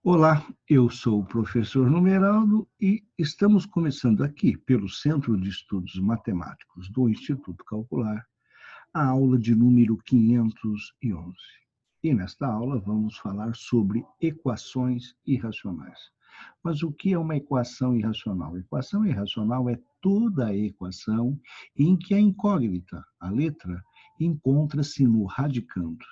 Olá, eu sou o professor Numeraldo e estamos começando aqui, pelo Centro de Estudos Matemáticos do Instituto Calcular, a aula de número 511. E nesta aula vamos falar sobre equações irracionais. Mas o que é uma equação irracional? Equação irracional é toda a equação em que a incógnita, a letra, encontra-se no radicando.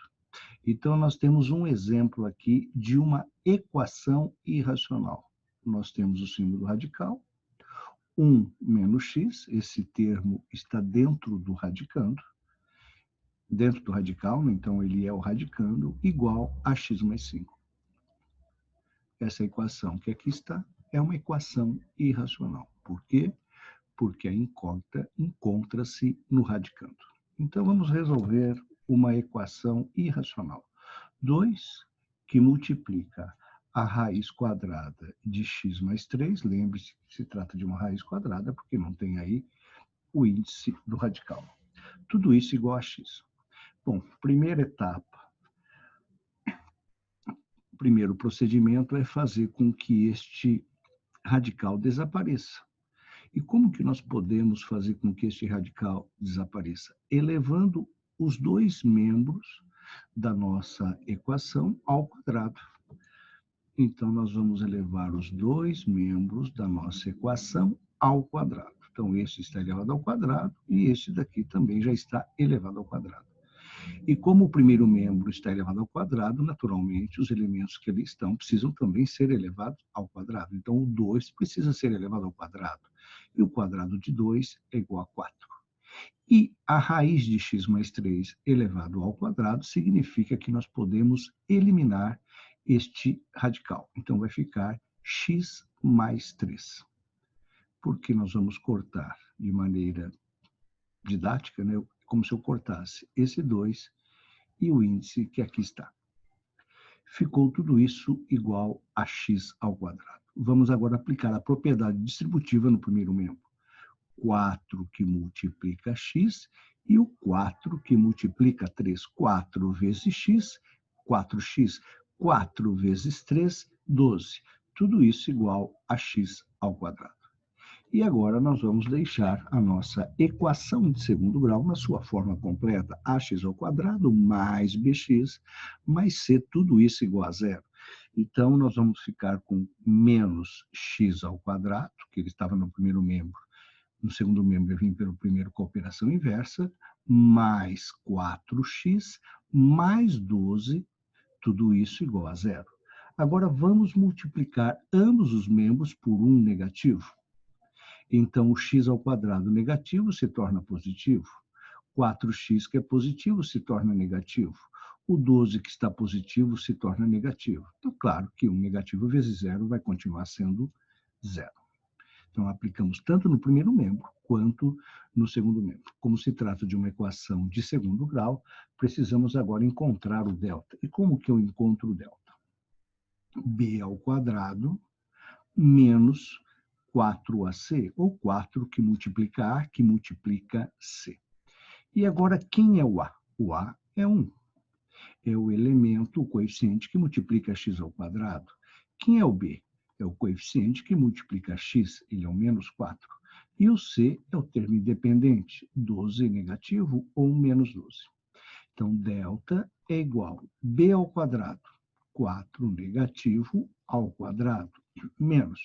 Então, nós temos um exemplo aqui de uma equação irracional. Nós temos o símbolo radical, 1 menos x, esse termo está dentro do radicando, dentro do radical, então ele é o radicando, igual a x mais 5. Essa equação que aqui está é uma equação irracional. Por quê? Porque a incógnita encontra-se no radicando. Então, vamos resolver uma equação irracional. 2 que multiplica a raiz quadrada de x mais 3, lembre-se que se trata de uma raiz quadrada, porque não tem aí o índice do radical. Tudo isso igual a x. Bom, primeira etapa, o primeiro procedimento é fazer com que este radical desapareça. E como que nós podemos fazer com que este radical desapareça? Elevando os dois membros da nossa equação ao quadrado. Então, nós vamos elevar os dois membros da nossa equação ao quadrado. Então, este está elevado ao quadrado e este daqui também já está elevado ao quadrado. E como o primeiro membro está elevado ao quadrado, naturalmente, os elementos que ali estão precisam também ser elevados ao quadrado. Então, o 2 precisa ser elevado ao quadrado. E o quadrado de 2 é igual a 4. E a raiz de x mais 3 elevado ao quadrado significa que nós podemos eliminar este radical. Então, vai ficar x mais 3. Porque nós vamos cortar de maneira didática, né? Como se eu cortasse esse 2 e o índice que aqui está. Ficou tudo isso igual a x ao quadrado. Vamos agora aplicar a propriedade distributiva no primeiro membro. 4 que multiplica x e o 4 que multiplica 3. 4 vezes x, 4x. 4 vezes 3, 12. Tudo isso igual a x ao quadrado. E agora nós vamos deixar a nossa equação de segundo grau na sua forma completa. Ax ao quadrado mais bx mais c, tudo isso igual a zero. Então, nós vamos ficar com menos x ao quadrado, que ele estava no primeiro membro. No segundo membro, eu vim pelo primeiro com a operação inversa, mais 4x, mais 12, tudo isso igual a zero. Agora, vamos multiplicar ambos os membros por um negativo. Então, o x ao quadrado negativo se torna positivo. 4x, que é positivo, se torna negativo. O 12, que está positivo, se torna negativo. Então, claro que 1 negativo vezes zero vai continuar sendo zero. Então, aplicamos tanto no primeiro membro quanto no segundo membro. Como se trata de uma equação de segundo grau, precisamos agora encontrar o delta. E como que eu encontro o delta? B ao quadrado menos 4ac, ou 4 que multiplica A, que multiplica C. E agora, quem é o A? O A é 1. É o elemento, o coeficiente que multiplica x ao quadrado. Quem é o B? É o coeficiente que multiplica x, ele é o menos 4. E o C é o termo independente, 12 negativo ou menos 12. Então, delta é igual a B ao quadrado, 4 negativo ao quadrado, menos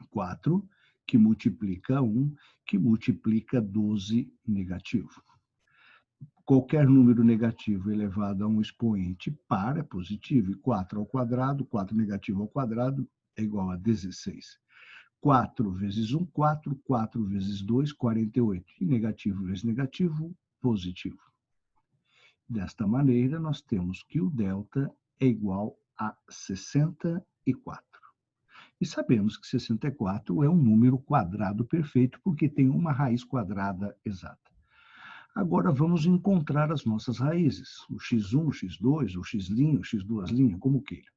4, que multiplica 1, que multiplica 12 negativo. Qualquer número negativo elevado a um expoente par é positivo, e 4 ao quadrado, 4 negativo ao quadrado, é igual a 16. 4 vezes 1, 4, 4 vezes 2, 48. E negativo vezes negativo, positivo. Desta maneira, nós temos que o delta é igual a 64. E sabemos que 64 é um número quadrado perfeito, porque tem uma raiz quadrada exata. Agora vamos encontrar as nossas raízes, o x1, o x2, o x', o x2', como queira.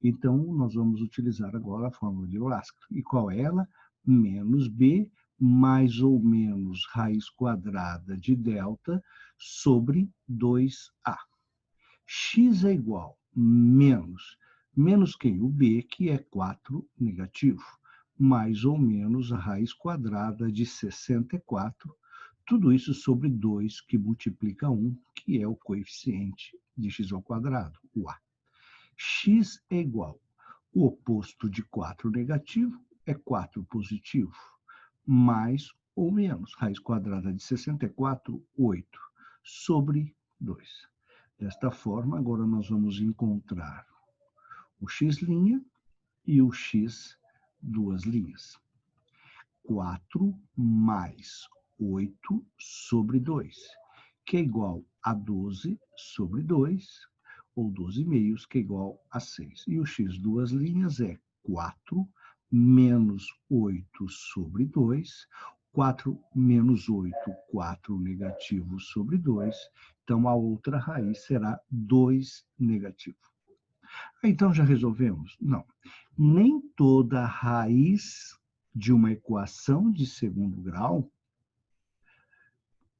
Então, nós vamos utilizar agora a fórmula de Euler. E qual é ela? Menos b mais ou menos raiz quadrada de delta sobre 2a. X é igual a menos menos quem? O b, que é 4 negativo, mais ou menos a raiz quadrada de 64, tudo isso sobre 2, que multiplica 1, que é o coeficiente de x ao quadrado, o a. X é igual, o oposto de 4 negativo é 4 positivo, mais ou menos, raiz quadrada de 64, 8, sobre 2. Desta forma, agora nós vamos encontrar o x' e o x duas linhas. 4 mais 8 sobre 2, que é igual a 12 sobre 2, ou 12 meios, que é igual a 6. E o x duas linhas é 4 menos 8 sobre 2, 4 menos 8, 4 negativo sobre 2. Então, a outra raiz será 2 negativo. Então, já resolvemos? Não. Nem toda raiz de uma equação de segundo grau,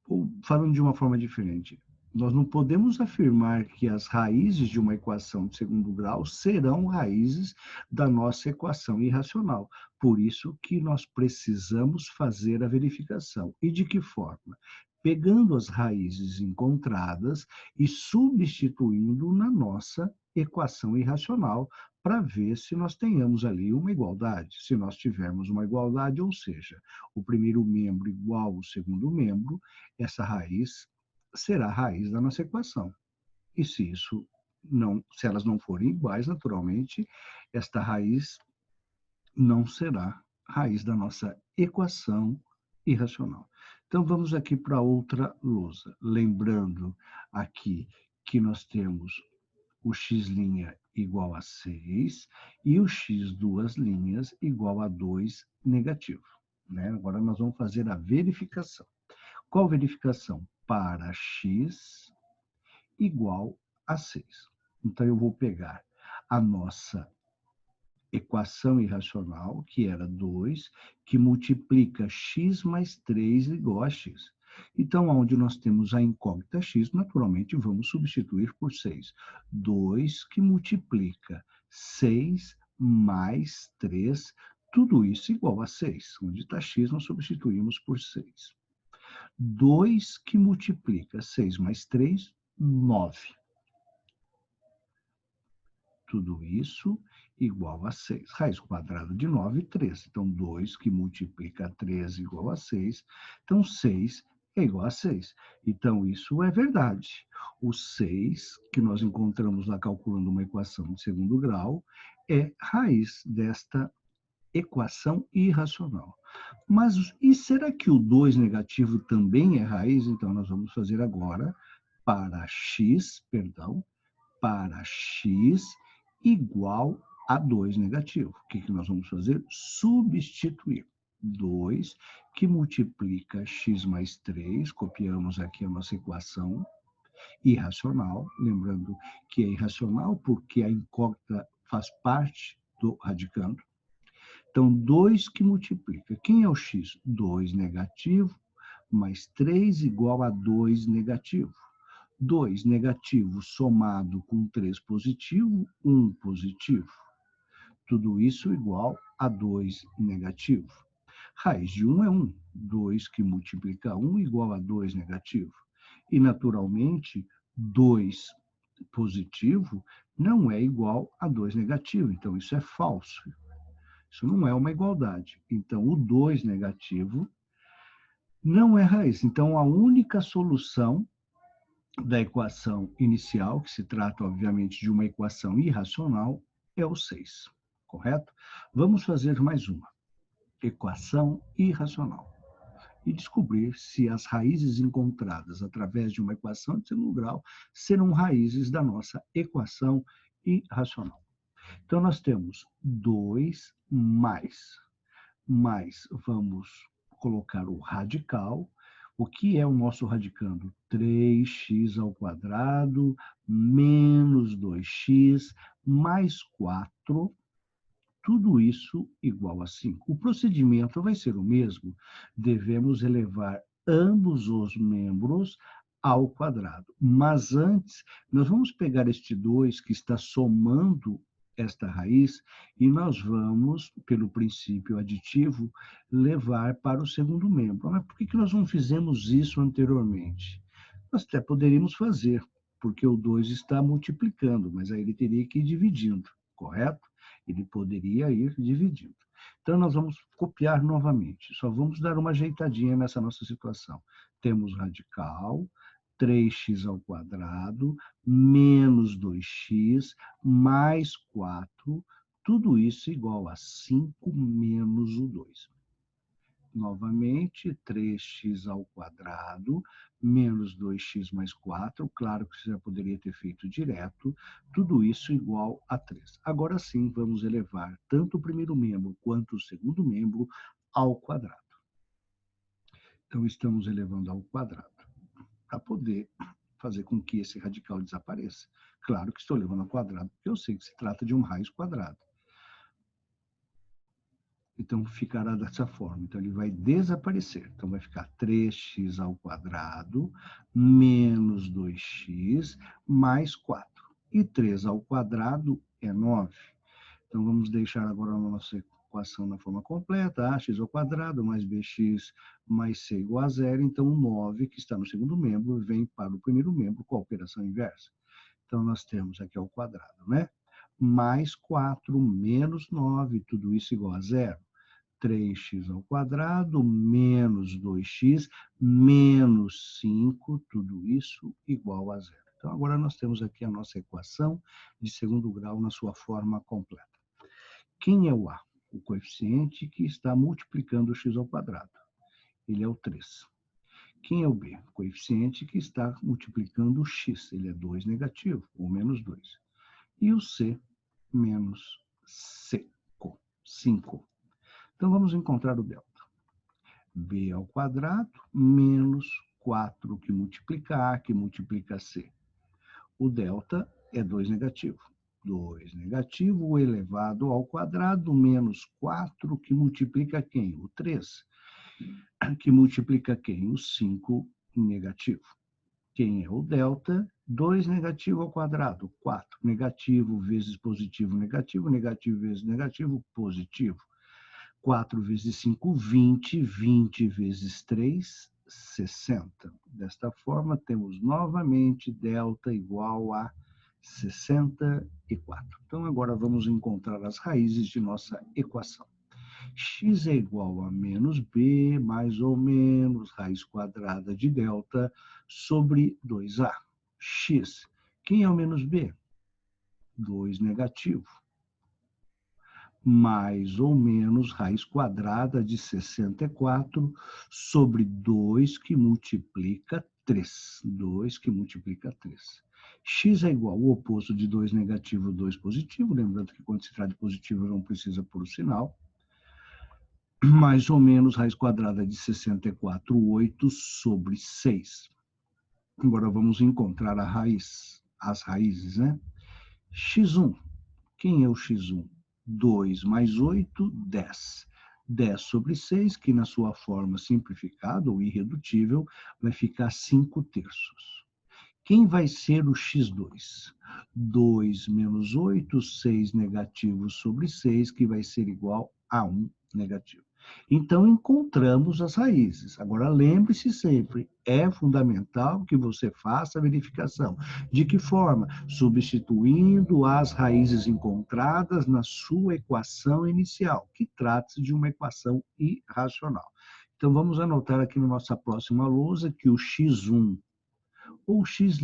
ou falando de uma forma diferente, nós não podemos afirmar que as raízes de uma equação de segundo grau serão raízes da nossa equação irracional. Por isso que nós precisamos fazer a verificação. E de que forma? Pegando as raízes encontradas e substituindo na nossa equação irracional para ver se nós tenhamos ali uma igualdade. Se nós tivermos uma igualdade, ou seja, o primeiro membro igual ao segundo membro, essa raiz será a raiz da nossa equação. E se elas não forem iguais, naturalmente, esta raiz não será raiz da nossa equação irracional. Então, vamos aqui para outra lousa. Lembrando aqui que nós temos o x' igual a 6 e o x duas linhas igual a 2 negativo. Né? Agora nós vamos fazer a verificação. Qual verificação? Para x igual a 6. Então, eu vou pegar a nossa equação irracional, que era 2, que multiplica x mais 3 igual a x. Então, onde nós temos a incógnita x, naturalmente vamos substituir por 6. 2 que multiplica 6 mais 3, tudo isso igual a 6. Onde está x, nós substituímos por 6. 2 que multiplica 6 mais 3, 9. Tudo isso igual a 6. Raiz quadrada de 9, 3. Então, 2 que multiplica 3 igual a 6. Então, 6 é igual a 6. Então, isso é verdade. O 6, que nós encontramos lá calculando uma equação de segundo grau, é raiz desta equação irracional. Mas, e será que o 2 negativo também é raiz? Então, nós vamos fazer agora para x igual a 2 negativo. O que nós vamos fazer? Substituir. 2 que multiplica x mais 3, copiamos aqui a nossa equação irracional, lembrando que é irracional porque a incógnita faz parte do radicando. Então, 2 que multiplica. Quem é o x? 2 negativo mais 3 igual a 2 negativo. 2 negativo somado com 3 positivo, 1 positivo. Tudo isso igual a 2 negativo. Raiz de 1 é 1. 2 que multiplica 1 igual a 2 negativo. E, naturalmente, 2 positivo não é igual a 2 negativo. Então, isso é falso. Isso não é uma igualdade. Então, o 2 negativo não é raiz. Então, a única solução da equação inicial, que se trata, obviamente, de uma equação irracional, é o 6, correto? Vamos fazer mais uma. Equação irracional. E descobrir se as raízes encontradas através de uma equação de segundo grau serão raízes da nossa equação irracional. Então, nós temos 2 mais vamos colocar o radical. O que é o nosso radicando? 3x ao quadrado menos 2x mais 4, tudo isso igual a 5. O procedimento vai ser o mesmo, devemos elevar ambos os membros ao quadrado. Mas antes, nós vamos pegar este 2 que está somando esta raiz e nós vamos, pelo princípio aditivo, levar para o segundo membro. Mas por que nós não fizemos isso anteriormente? Nós até poderíamos fazer, porque o 2 está multiplicando, mas aí ele teria que ir dividindo, correto? Ele poderia ir dividindo. Então, nós vamos copiar novamente, só vamos dar uma ajeitadinha nessa nossa situação. Temos radical, 3x ao quadrado, menos 2x, mais 4, tudo isso igual a 5 menos o 2. Novamente, 3x ao quadrado, menos 2x mais 4, claro que você já poderia ter feito direto, tudo isso igual a 3. Agora sim, vamos elevar tanto o primeiro membro quanto o segundo membro ao quadrado. Então, estamos elevando ao quadrado para poder fazer com que esse radical desapareça. Claro que estou levando ao quadrado, porque eu sei que se trata de uma raiz quadrada. Então, ficará dessa forma. Então, ele vai desaparecer. Então, vai ficar 3x ao quadrado menos 2x mais 4. E 3 ao quadrado é 9. Então, vamos deixar agora a nossa equação na forma completa. Ax ao quadrado mais bx mais c igual a 0. Então, o 9, que está no segundo membro, vem para o primeiro membro com a operação inversa. Então, nós temos aqui ao quadrado, né? Mais 4 menos 9, tudo isso igual a 0. 3x ao quadrado, menos 2x, menos 5, tudo isso igual a 0. Então, agora nós temos aqui a nossa equação de segundo grau na sua forma completa. Quem é o A? O coeficiente que está multiplicando o x ao quadrado. Ele é o 3. Quem é o B? O coeficiente que está multiplicando o x. Ele é 2 negativo, ou menos 2. E o C, menos seco, 5. Então, vamos encontrar o delta. B ao quadrado menos 4 que multiplica A, que multiplica C. O delta é 2 negativo. 2 negativo elevado ao quadrado menos 4 que multiplica quem? O 3. Que multiplica quem? O 5 negativo. Quem é o delta? 2 negativo ao quadrado. 4 negativo vezes positivo, negativo, negativo vezes negativo, positivo. 4 vezes 5, 20. 20 vezes 3, 60. Desta forma, temos novamente delta igual a 64. Então, agora vamos encontrar as raízes de nossa equação. X é igual a menos b, mais ou menos, raiz quadrada de delta, sobre 2a. X. Quem é o menos b? 2 negativo. Mais ou menos raiz quadrada de 64 sobre 2 que multiplica 3. 2 que multiplica 3. X é igual ao oposto de 2 negativo, 2 positivo. Lembrando que quando se trata de positivo não precisa pôr o sinal. Mais ou menos raiz quadrada de 64, 8 sobre 6. Agora vamos encontrar a raiz, as raízes, né? X1. Quem é o X1? 2 mais 8, 10. 10 sobre 6, que na sua forma simplificada ou irredutível, vai ficar 5 terços. Quem vai ser o X2? 2 menos 8, 6 negativo sobre 6, que vai ser igual a 1 negativo. Então, encontramos as raízes. Agora, lembre-se sempre, é fundamental que você faça a verificação. De que forma? Substituindo as raízes encontradas na sua equação inicial, que trata-se de uma equação irracional. Então, vamos anotar aqui na nossa próxima lousa que o x1 ou x'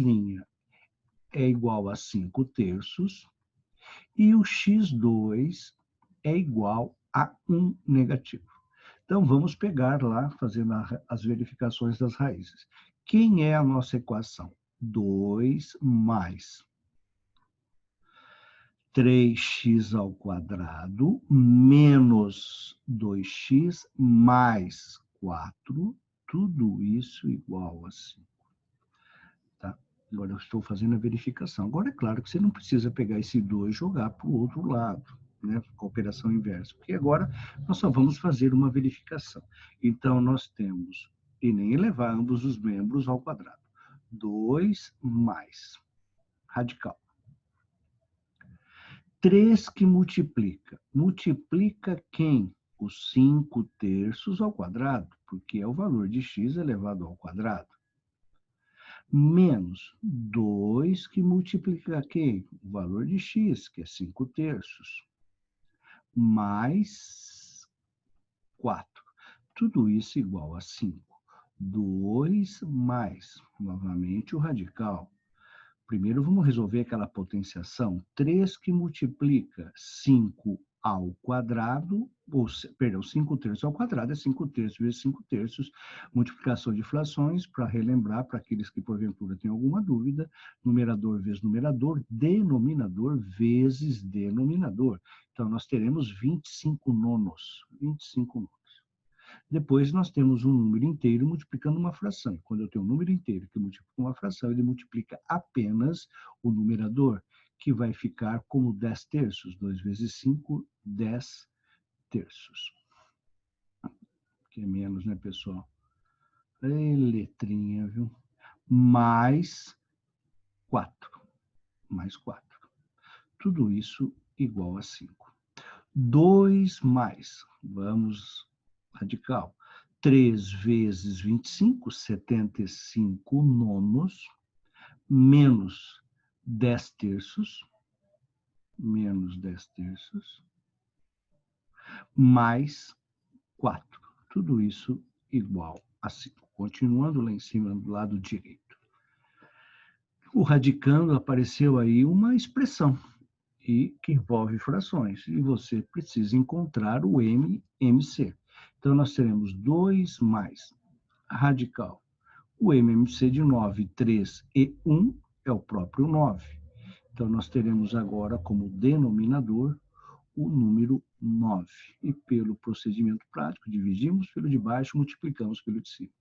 é igual a 5 terços e o x2 é igual a 1 negativo. Então, vamos pegar lá, fazendo as verificações das raízes. Quem é a nossa equação? 2 mais 3x ao quadrado menos 2x mais 4, tudo isso igual a 5. Tá? Agora eu estou fazendo a verificação. Agora é claro que você não precisa pegar esse 2 e jogar para o outro lado, né? Com a operação inversa, porque agora nós só vamos fazer uma verificação. Então, nós temos, e nem elevar ambos os membros ao quadrado, 2 mais radical. 3 que multiplica. Multiplica quem? Os 5/3 ao quadrado, porque é o valor de x elevado ao quadrado. Menos 2 que multiplica quem? O valor de x, que é 5/3. Mais 4. Tudo isso igual a 5. 2 mais, novamente, o radical. Primeiro, vamos resolver aquela potenciação. 3 que multiplica 5 ao quadrado, perdão, 5/3 ao quadrado é 5/3 vezes 5/3. Multiplicação de frações, para relembrar, para aqueles que porventura têm alguma dúvida, numerador vezes numerador, denominador vezes denominador. Então, nós teremos 25 nonos. 25 nonos. Depois, nós temos um número inteiro multiplicando uma fração. Quando eu tenho um número inteiro que multiplica uma fração, ele multiplica apenas o numerador, que vai ficar como 10/3. 2 vezes 5, 10/3. Que é menos, né, pessoal? Letrinha, viu? Mais 4. Mais 4. Tudo isso igual a 5. 2 mais, vamos, radical. 3 vezes 25, 75 nonos, menos 10/3, menos 10/3, mais 4. Tudo isso igual a 5. Continuando lá em cima, do lado direito. O radicando, apareceu aí uma expressão e que envolve frações, e você precisa encontrar o MMC. Então, nós teremos 2 mais radical. O MMC de 9, 3 e 1 é o próprio 9. Então, nós teremos agora como denominador o número 9. E pelo procedimento prático, dividimos pelo de baixo, multiplicamos pelo de cima.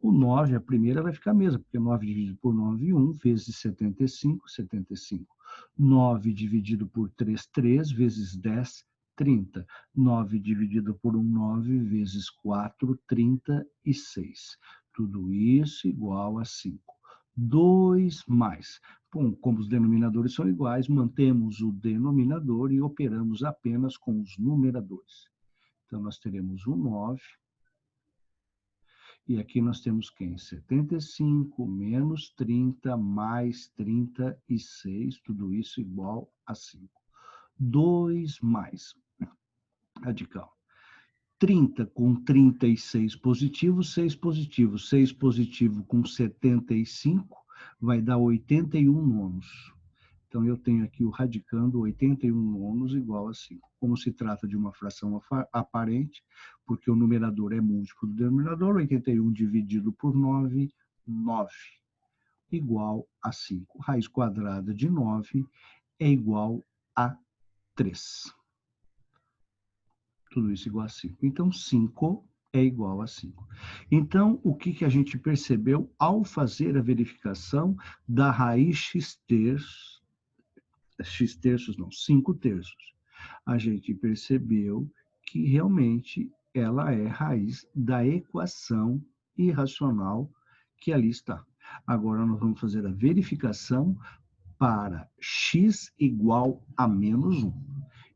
O 9, a primeira vai ficar a mesma, porque 9 dividido por 9, 1, vezes 75, 75. 9 dividido por 3, 3, vezes 10, 30. 9 dividido por 1, 9, vezes 4, 36. Tudo isso igual a 5. 2 mais. Bom, como os denominadores são iguais, mantemos o denominador e operamos apenas com os numeradores. Então, nós teremos o 9. E aqui nós temos quem? 75 menos 30 mais 36, tudo isso igual a 5. 2 mais radical. 30 com 36 positivo, 6 positivo. 6 positivo com 75 vai dar 81 nonos. Então, eu tenho aqui o radicando 81 nonos igual a 5. Como se trata de uma fração aparente, porque o numerador é múltiplo do denominador, 81 dividido por 9, 9, igual a 5. Raiz quadrada de 9 é igual a 3. Tudo isso igual a 5. Então, 5 é igual a 5. Então, o que a gente percebeu ao fazer a verificação da raiz x-terços, 5/3. A gente percebeu que realmente ela é raiz da equação irracional que ali está. Agora nós vamos fazer a verificação para x igual a menos 1.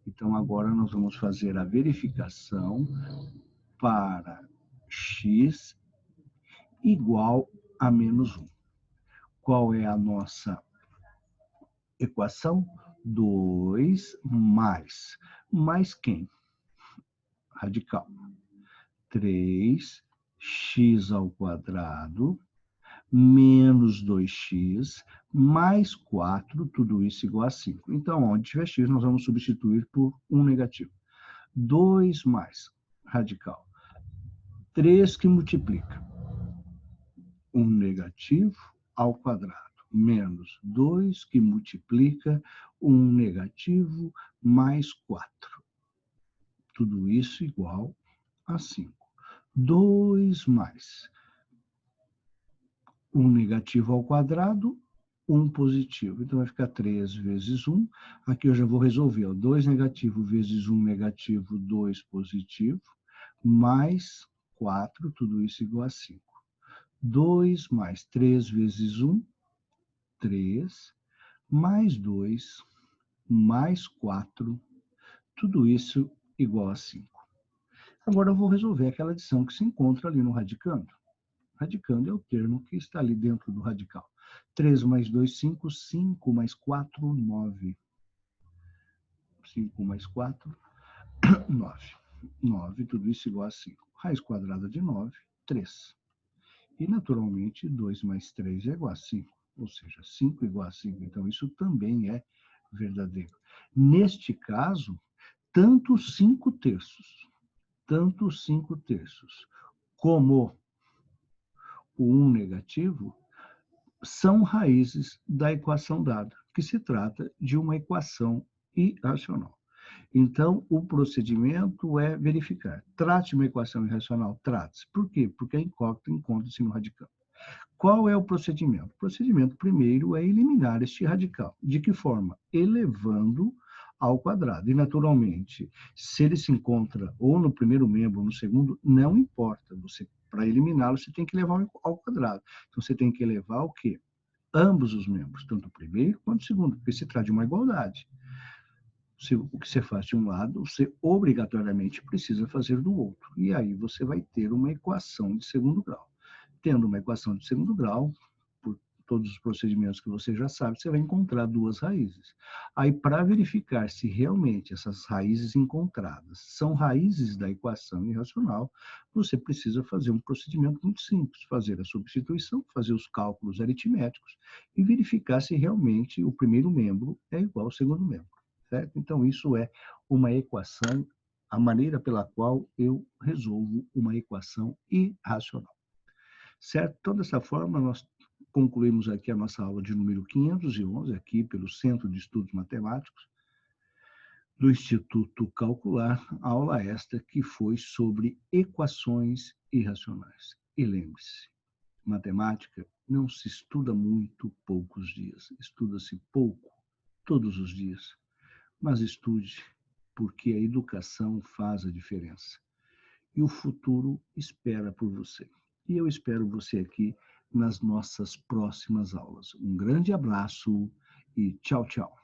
Então agora nós vamos fazer a verificação para x igual a menos 1. Qual é a nossa equação? 2 mais. Mais quem? Radical. 3x ao quadrado menos 2x mais 4, tudo isso igual a 5. Então, onde tiver x, nós vamos substituir por 1 negativo. 2 mais radical. 3 que multiplica 1 negativo ao quadrado menos 2 que multiplica 1 negativo mais 4. Tudo isso igual a 5. 2 mais 1 negativo ao quadrado, 1 positivo. Então, vai ficar 3 vezes 1. Aqui eu já vou resolver. 2 negativo vezes 1 negativo, 2 positivo, mais 4, tudo isso igual a 5. 2 mais 3 vezes 1, 3, mais 2, mais 4, tudo isso igual a 5. Agora eu vou resolver aquela adição que se encontra ali no radicando. Radicando é o termo que está ali dentro do radical. 3 mais 2, 5. 5 mais 4, 9. 5 mais 4, 9. 9, tudo isso igual a 5. Raiz quadrada de 9, 3. E, naturalmente, 2 mais 3 é igual a 5. Ou seja, 5 igual a 5. Então, isso também é verdadeiro. Neste caso, tanto 5 terços, como o 1 negativo, são raízes da equação dada, que se trata de uma equação irracional. Então, o procedimento é verificar. Trate uma equação irracional? Trate-se. Por quê? Porque a incógnita encontra-se no radical. Qual é o procedimento? O procedimento primeiro é eliminar este radical. De que forma? Elevando ao quadrado. E, naturalmente, se ele se encontra ou no primeiro membro ou no segundo, não importa. Para eliminá-lo, você tem que levar ao quadrado. Então, você tem que elevar o quê? Ambos os membros, tanto o primeiro quanto o segundo, porque se trata de uma igualdade. O que você faz de um lado, você obrigatoriamente precisa fazer do outro. E aí você vai ter uma equação de segundo grau. Tendo uma equação de segundo grau, por todos os procedimentos que você já sabe, você vai encontrar duas raízes. Aí, para verificar se realmente essas raízes encontradas são raízes da equação irracional, você precisa fazer um procedimento muito simples, fazer a substituição, fazer os cálculos aritméticos e verificar se realmente o primeiro membro é igual ao segundo membro. Certo? Então, isso é uma equação, a maneira pela qual eu resolvo uma equação irracional. Certo? Então, dessa forma, nós concluímos aqui a nossa aula de número 511, aqui pelo Centro de Estudos Matemáticos do Instituto Calcular, a aula esta que foi sobre equações irracionais. E lembre-se, matemática não se estuda muito poucos dias, estuda-se pouco todos os dias. Mas estude, porque a educação faz a diferença. E o futuro espera por você. E eu espero você aqui nas nossas próximas aulas. Um grande abraço e tchau, tchau.